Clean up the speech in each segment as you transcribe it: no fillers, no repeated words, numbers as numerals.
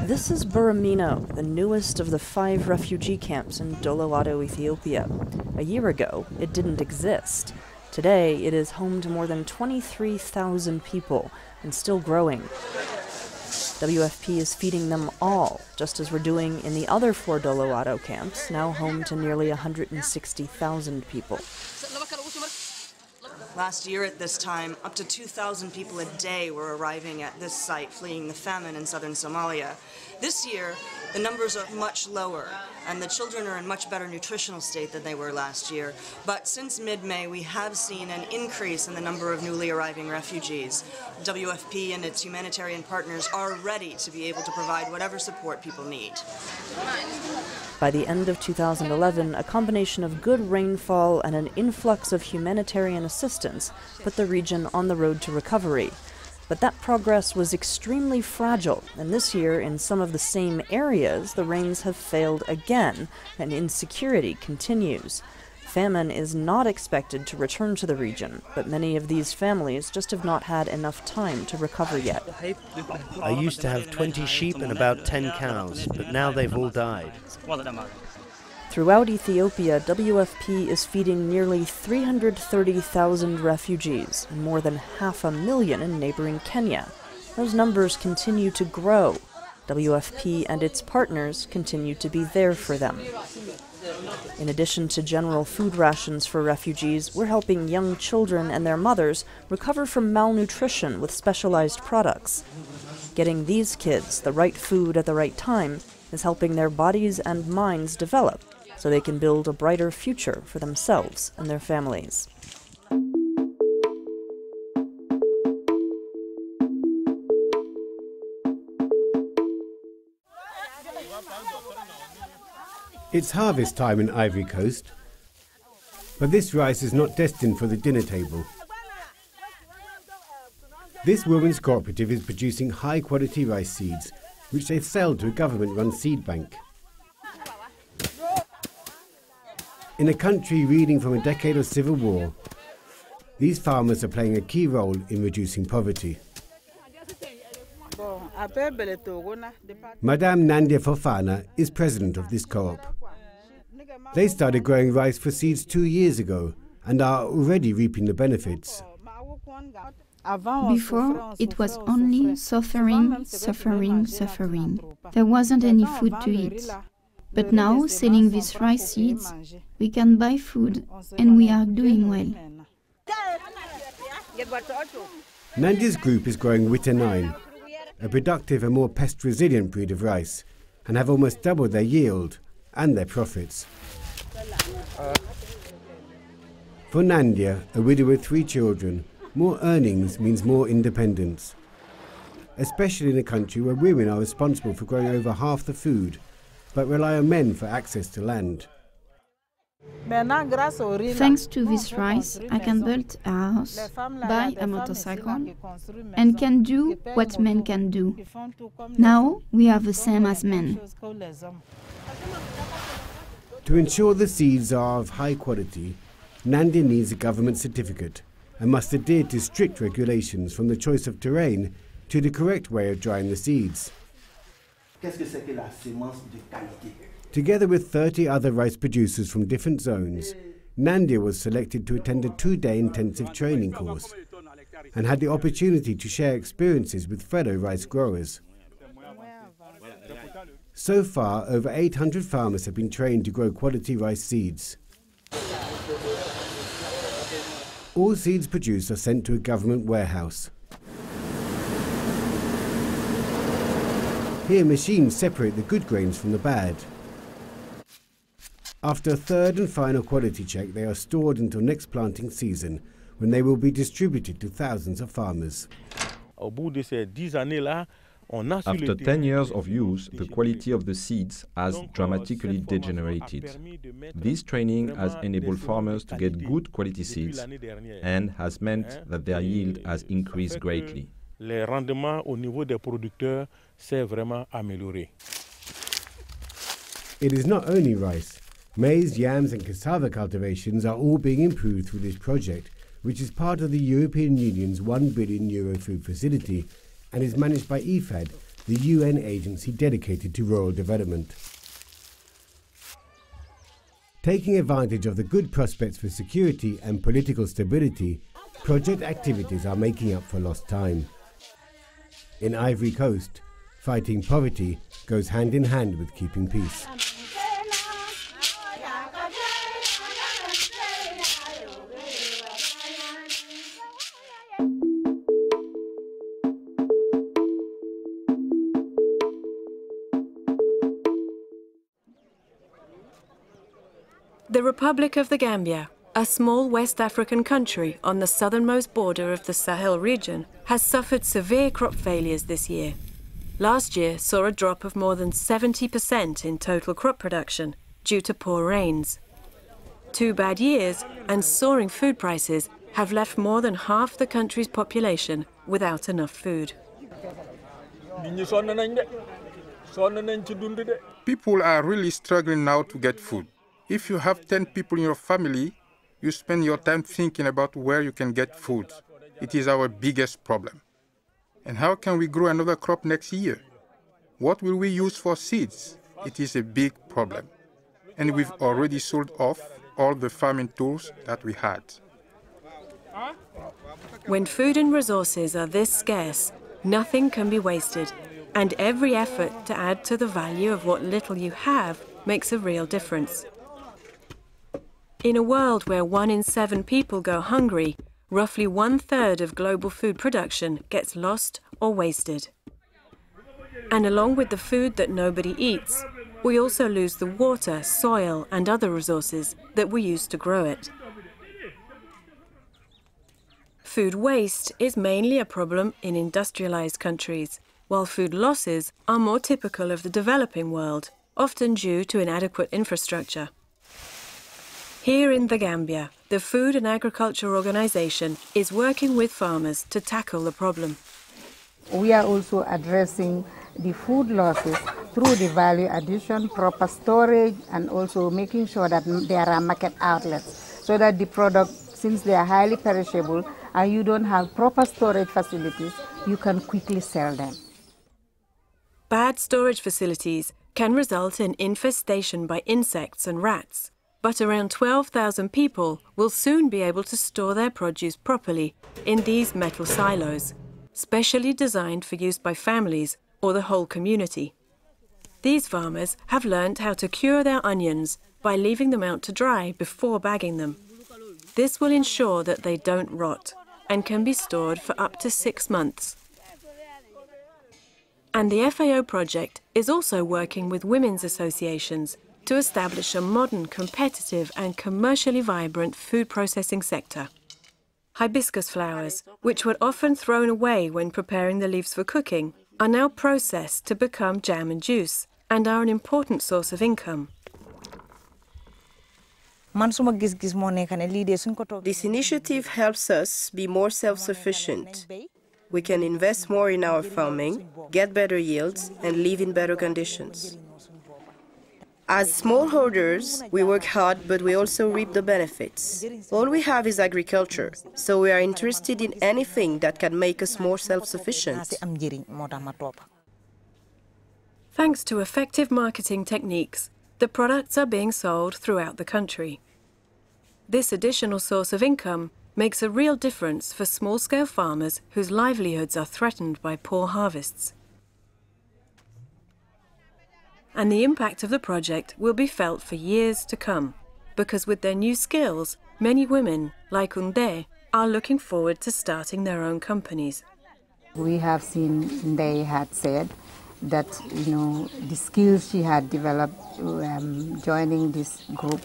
This is Buramino, the newest of the 5 refugee camps in Dolowato, Ethiopia. A year ago, it didn't exist. Today, it is home to more than 23,000 people, and still growing. WFP is feeding them all, just as we're doing in the other 4 Dolowato camps, now home to nearly 160,000 people. Last year at this time, up to 2,000 people a day were arriving at this site fleeing the famine in southern Somalia. This year, the numbers are much lower, and the children are in much better nutritional state than they were last year. But since mid-May, we have seen an increase in the number of newly arriving refugees. WFP and its humanitarian partners are ready to be able to provide whatever support people need. By the end of 2011, a combination of good rainfall and an influx of humanitarian assistance put the region on the road to recovery. But that progress was extremely fragile, and this year, in some of the same areas, the rains have failed again, and insecurity continues. Famine is not expected to return to the region, but many of these families just have not had enough time to recover yet. I used to have 20 sheep and about 10 cows, but now they've all died. Throughout Ethiopia, WFP is feeding nearly 330,000 refugees and more than 500,000 in neighboring Kenya. Those numbers continue to grow. WFP and its partners continue to be there for them. In addition to general food rations for refugees, we're helping young children and their mothers recover from malnutrition with specialized products. Getting these kids the right food at the right time is helping their bodies and minds develop, so they can build a brighter future for themselves and their families. It's harvest time in Ivory Coast, but this rice is not destined for the dinner table. This women's cooperative is producing high-quality rice seeds, which they sell to a government-run seed bank. In a country reeling from a decade of civil war, these farmers are playing a key role in reducing poverty. Madame Nandia Fofana is president of this co-op. They started growing rice for seeds 2 years ago and are already reaping the benefits. Before, it was only suffering, suffering, suffering. There wasn't any food to eat. But now, selling these rice seeds, we can buy food, and we are doing well. Nandia's group is growing Witter 9, a productive and more pest-resilient breed of rice, and have almost doubled their yield and their profits. For Nandia, a widow with 3 children, more earnings means more independence, especially in a country where women are responsible for growing over half the food, but rely on men for access to land. Thanks to this rice, I can build a house, buy a motorcycle, and can do what men can do. Now we are the same as men. To ensure the seeds are of high quality, Nandia needs a government certificate and must adhere to strict regulations from the choice of terrain to the correct way of drying the seeds. Together with 30 other rice producers from different zones, Nandia was selected to attend a 2-day intensive training course and had the opportunity to share experiences with fellow rice growers. So far, over 800 farmers have been trained to grow quality rice seeds. All seeds produced are sent to a government warehouse. Here, machines separate the good grains from the bad. After a third and final quality check, they are stored until next planting season, when they will be distributed to thousands of farmers. After 10 years of use, the quality of the seeds has dramatically degenerated. This training has enabled farmers to get good quality seeds and has meant that their yield has increased greatly. Le rendement au niveau des producteurs s'est vraiment amélioré. It is not only rice. Maize, yams and cassava cultivations are all being improved through this project, which is part of the European Union's €1 billion food facility and is managed by IFAD, the UN agency dedicated to rural development. Taking advantage of the good prospects for security and political stability, project activities are making up for lost time. In Ivory Coast, fighting poverty goes hand in hand with keeping peace. The Republic of the Gambia, a small West African country on the southernmost border of the Sahel region, has suffered severe crop failures this year. Last year saw a drop of more than 70% in total crop production due to poor rains. 2 bad years and soaring food prices have left more than half the country's population without enough food. People are really struggling now to get food. If you have 10 people in your family, you spend your time thinking about where you can get food. It is our biggest problem. And how can we grow another crop next year? What will we use for seeds? It is a big problem. And we've already sold off all the farming tools that we had. When food and resources are this scarce, nothing can be wasted, and every effort to add to the value of what little you have makes a real difference. In a world where 1 in 7 people go hungry, roughly 1/3 of global food production gets lost or wasted. And along with the food that nobody eats, we also lose the water, soil, and other resources that we use to grow it. Food waste is mainly a problem in industrialized countries, while food losses are more typical of the developing world, often due to inadequate infrastructure. Here in the Gambia, the Food and Agriculture Organization is working with farmers to tackle the problem. We are also addressing the food losses through the value addition, proper storage, and also making sure that there are market outlets so that the product, since they are highly perishable and you don't have proper storage facilities, you can quickly sell them. Bad storage facilities can result in infestation by insects and rats. But around 12,000 people will soon be able to store their produce properly in these metal silos, specially designed for use by families or the whole community. These farmers have learned how to cure their onions by leaving them out to dry before bagging them. This will ensure that they don't rot and can be stored for up to 6 months. And the FAO project is also working with women's associations to establish a modern, competitive and commercially vibrant food processing sector. Hibiscus flowers, which were often thrown away when preparing the leaves for cooking, are now processed to become jam and juice and are an important source of income. This initiative helps us be more self-sufficient. We can invest more in our farming, get better yields, and live in better conditions. As smallholders, we work hard, but we also reap the benefits. All we have is agriculture, so we are interested in anything that can make us more self-sufficient. Thanks to effective marketing techniques, the products are being sold throughout the country. This additional source of income makes a real difference for small-scale farmers whose livelihoods are threatened by poor harvests. And the impact of the project will be felt for years to come, because with their new skills, many women, like Unde, are looking forward to starting their own companies. We have seen they had said that, the skills she had developed joining this group,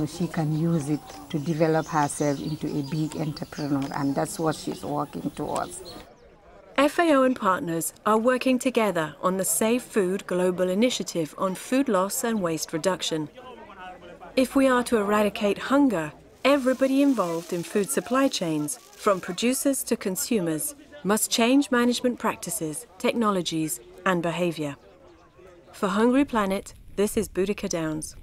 she can use it to develop herself into a big entrepreneur, and that's what she's working towards. FAO and partners are working together on the Save Food Global Initiative on food loss and waste reduction. If we are to eradicate hunger, everybody involved in food supply chains, from producers to consumers, must change management practices, technologies, and behavior. For Hungry Planet, this is Boudica Downs.